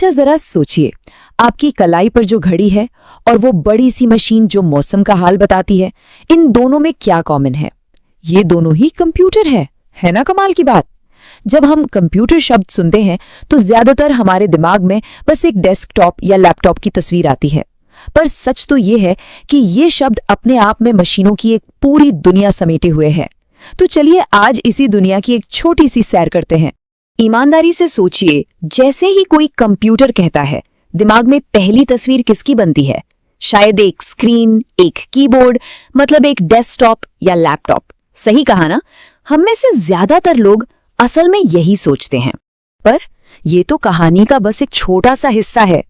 अच्छा जरा सोचिए, आपकी कलाई पर जो घड़ी है और वो बड़ी सी मशीन जो मौसम का हाल बताती है, इन दोनों में क्या कॉमन है? ये दोनों ही कंप्यूटर है ना कमाल की बात। जब हम कंप्यूटर शब्द सुनते हैं तो ज्यादातर हमारे दिमाग में बस एक डेस्कटॉप या लैपटॉप की तस्वीर आती है, पर सच तो ये है कि ये शब्द अपने आप में मशीनों की एक पूरी दुनिया समेटे हुए है। तो चलिए आज इसी दुनिया की एक छोटी सी सैर करते हैं। ईमानदारी से सोचिए, जैसे ही कोई कंप्यूटर कहता है, दिमाग में पहली तस्वीर किसकी बनती है? शायद एक स्क्रीन, एक कीबोर्ड, मतलब एक डेस्कटॉप या लैपटॉप। सही कहा ना? हम में से ज्यादातर लोग असल में यही सोचते हैं, पर ये तो कहानी का बस एक छोटा सा हिस्सा है।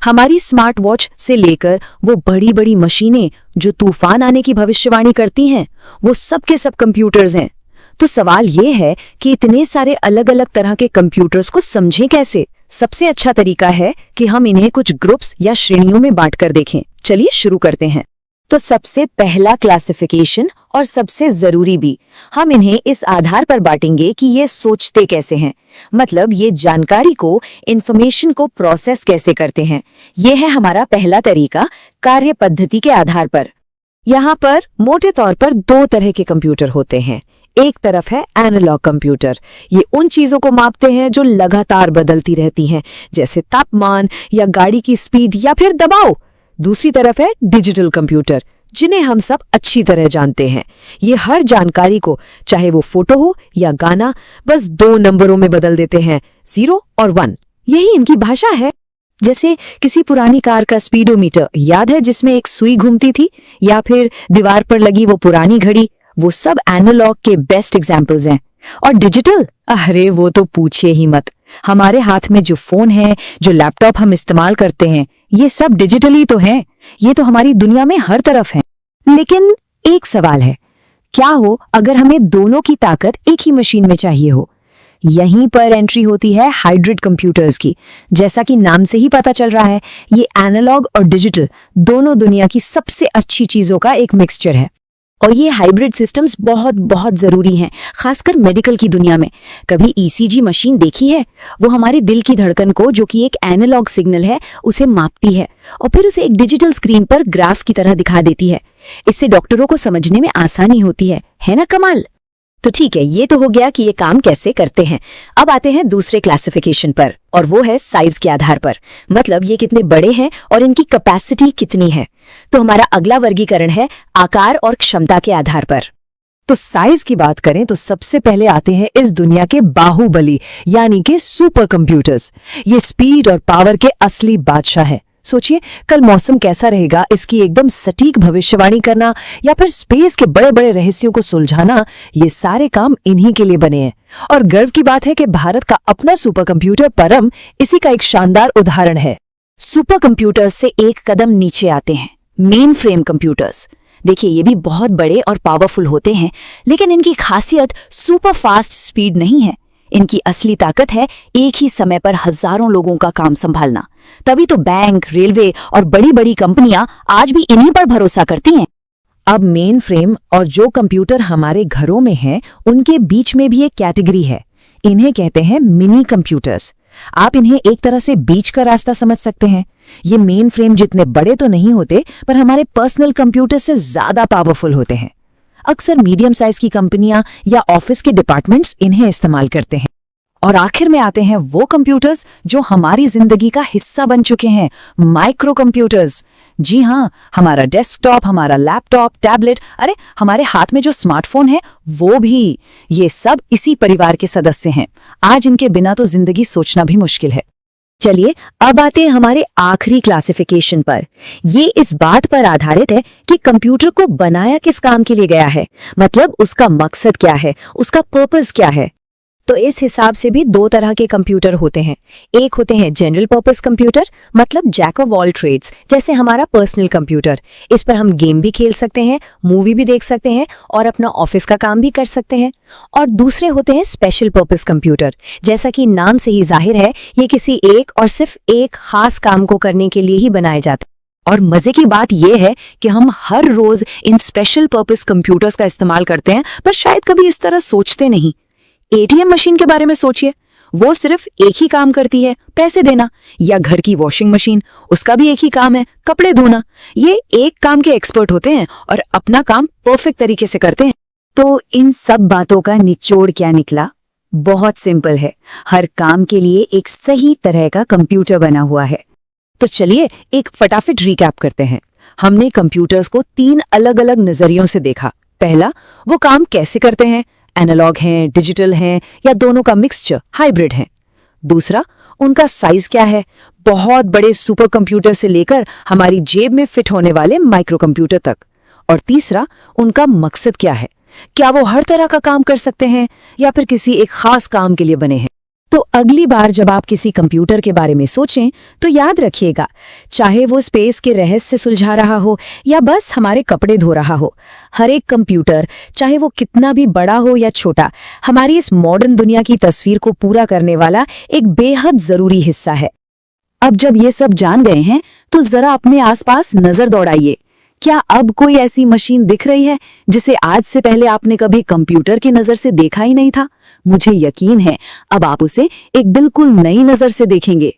हमारी स्मार्ट वॉच से लेकर वो बड़ी बड़ी मशीनें जो तूफान आने की भविष्यवाणी करती हैं, वो सब के सब कंप्यूटर्स हैं। तो सवाल ये है कि इतने सारे अलग अलग तरह के कंप्यूटर्स को समझें कैसे? सबसे अच्छा तरीका है कि हम इन्हें कुछ ग्रुप्स या श्रेणियों में बांटकर देखें। चलिए शुरू करते हैं। तो सबसे पहला क्लासिफिकेशन, और सबसे जरूरी भी, हम इन्हें इस आधार पर बांटेंगे कि ये सोचते कैसे हैं, मतलब ये जानकारी को, इंफॉर्मेशन को प्रोसेस कैसे करते हैं। ये है हमारा पहला तरीका, कार्य पद्धति के आधार पर। यहाँ पर मोटे तौर पर दो तरह के कंप्यूटर होते हैं। एक तरफ है एनालॉग कंप्यूटर, ये उन चीजों को मापते हैं जो लगातार बदलती रहती हैं, जैसे तापमान या गाड़ी की स्पीड या फिर दबाव। दूसरी तरफ है डिजिटल कंप्यूटर, जिन्हें हम सब अच्छी तरह जानते हैं। ये हर जानकारी को, चाहे वो फोटो हो या गाना, बस दो नंबरों में बदल देते हैं, 0 और 1। यही इनकी भाषा है। जैसे किसी पुरानी कार का स्पीडोमीटर याद है, जिसमें एक सुई घूमती थी, या फिर दीवार पर लगी वो पुरानी घड़ी, वो सब एनालॉग के बेस्ट एग्जाम्पल्स हैं। और डिजिटल, अरे वो तो पूछिए ही मत। हमारे हाथ में जो फोन है, जो लैपटॉप हम इस्तेमाल करते हैं, ये सब डिजिटली तो हैं। ये तो हमारी दुनिया में हर तरफ है। लेकिन एक सवाल है, क्या हो अगर हमें दोनों की ताकत एक ही मशीन में चाहिए हो? यहीं पर एंट्री होती है हाइब्रिड कंप्यूटर्स की। जैसा कि नाम से ही पता चल रहा है, ये एनालॉग और डिजिटल दोनों दुनिया की सबसे अच्छी चीजों का एक मिक्सचर है। और ये हाइब्रिड सिस्टम्स बहुत बहुत जरूरी हैं, खासकर मेडिकल की दुनिया में। कभी ईसीजी मशीन देखी है? वो हमारे दिल की धड़कन को, जो कि एक एनालॉग सिग्नल है, उसे मापती है और फिर उसे एक डिजिटल स्क्रीन पर ग्राफ की तरह दिखा देती है। इससे डॉक्टरों को समझने में आसानी होती है ना कमाल? तो ठीक है, ये तो हो गया कि ये काम कैसे करते हैं। अब आते हैं दूसरे क्लासिफिकेशन पर, और वो है साइज के आधार पर, मतलब ये कितने बड़े हैं और इनकी कैपेसिटी कितनी है। तो हमारा अगला वर्गीकरण है आकार और क्षमता के आधार पर। तो साइज की बात करें तो सबसे पहले आते हैं इस दुनिया के बाहुबली, यानी कि सुपर कंप्यूटर्स। ये स्पीड और पावर के असली बादशाह हैं। सोचिए, कल मौसम कैसा रहेगा, इसकी एकदम सटीक भविष्यवाणी करना, या फिर स्पेस के बड़े बड़े रहस्यों को सुलझाना, ये सारे काम इन्हीं के लिए बने हैं। और गर्व की बात है कि भारत का अपना सुपर कंप्यूटर परम इसी का एक शानदार उदाहरण है। सुपर कंप्यूटर्स से एक कदम नीचे आते हैं मेन फ्रेम कंप्यूटर्स। देखिए, ये भी बहुत बड़े और पावरफुल होते हैं, लेकिन इनकी खासियत सुपर फास्ट स्पीड नहीं है। इनकी असली ताकत है एक ही समय पर हजारों लोगों का काम संभालना। तभी तो बैंक, रेलवे और बड़ी बड़ी कंपनियां आज भी इन्हीं पर भरोसा करती हैं। अब मेन फ्रेम और जो कंप्यूटर हमारे घरों में हैं, उनके बीच में भी एक कैटेगरी है। इन्हें कहते हैं मिनी कंप्यूटर्स। आप इन्हें एक तरह से बीच का रास्ता समझ सकते हैं। ये मेन फ्रेम जितने बड़े तो नहीं होते, पर हमारे पर्सनल कंप्यूटर से ज्यादा पावरफुल होते हैं। अक्सर मीडियम साइज की कंपनियां या ऑफिस के डिपार्टमेंट्स इन्हें इस्तेमाल करते हैं। और आखिर में आते हैं वो कंप्यूटर्स जो हमारी जिंदगी का हिस्सा बन चुके हैं, माइक्रो कंप्यूटर्स। जी हाँ, हमारा डेस्कटॉप, हमारा लैपटॉप, टैबलेट, अरे हमारे हाथ में जो स्मार्टफोन है वो भी, ये सब इसी परिवार के सदस्य हैं। आज इनके बिना तो जिंदगी सोचना भी मुश्किल है। चलिए अब आते हैं हमारे आखिरी क्लासिफिकेशन पर। ये इस बात पर आधारित है कि कंप्यूटर को बनाया किस काम के लिए गया है, मतलब उसका मकसद क्या है, उसका पर्पस क्या है। तो इस हिसाब से भी दो तरह के कंप्यूटर होते हैं। एक होते हैं जनरल पर्पस कंप्यूटर, मतलब जैक ऑफ ऑल ट्रेड्स, जैसे हमारा पर्सनल कंप्यूटर। इस पर हम गेम भी खेल सकते हैं, मूवी भी देख सकते हैं और अपना ऑफिस का काम भी कर सकते हैं। और दूसरे होते हैं स्पेशल पर्पस कंप्यूटर। जैसा कि नाम से ही जाहिर है, ये किसी एक और सिर्फ एक खास काम को करने के लिए ही बनाए जाते हैं। और मजे की बात यह है कि हम हर रोज इन स्पेशल पर्पस कंप्यूटर्स का इस्तेमाल करते हैं, पर शायद कभी इस तरह सोचते नहीं। एटीएम मशीन के बारे में सोचिए, वो सिर्फ एक ही काम करती है, पैसे देना। या घर की वॉशिंग मशीन, उसका भी एक ही काम है, कपड़े धोना। ये एक काम के एक्सपर्ट होते हैं और अपना काम परफेक्ट तरीके से करते हैं। तो इन सब बातों का निचोड़ क्या निकला? बहुत सिंपल है, हर काम के लिए एक सही तरह का कंप्यूटर बना हुआ है। तो चलिए एक फटाफट रिकैप करते हैं। हमने कंप्यूटर्स को 3 अलग अलग नजरियों से देखा। पहला, वो काम कैसे करते हैं, एनालॉग हैं, डिजिटल हैं या दोनों का मिक्सचर, हाइब्रिड हैं। दूसरा, उनका साइज क्या है, बहुत बड़े सुपर कंप्यूटर से लेकर हमारी जेब में फिट होने वाले माइक्रो कंप्यूटर तक। और तीसरा, उनका मकसद क्या है, क्या वो हर तरह का काम कर सकते हैं या फिर किसी एक खास काम के लिए बने हैं। तो अगली बार जब आप किसी कंप्यूटर के बारे में सोचें तो याद रखिएगा, चाहे वो स्पेस के रहस्य सुलझा रहा हो या बस हमारे कपड़े धो रहा हो, हर एक कंप्यूटर, चाहे वो कितना भी बड़ा हो या छोटा, हमारी इस मॉडर्न दुनिया की तस्वीर को पूरा करने वाला एक बेहद जरूरी हिस्सा है। अब जब ये सब जान गए हैं तो जरा अपने आसपास नजर दौड़ाइए। क्या अब कोई ऐसी मशीन दिख रही है जिसे आज से पहले आपने कभी कंप्यूटर की नजर से देखा ही नहीं था? मुझे यकीन है अब आप उसे एक बिल्कुल नई नजर से देखेंगे।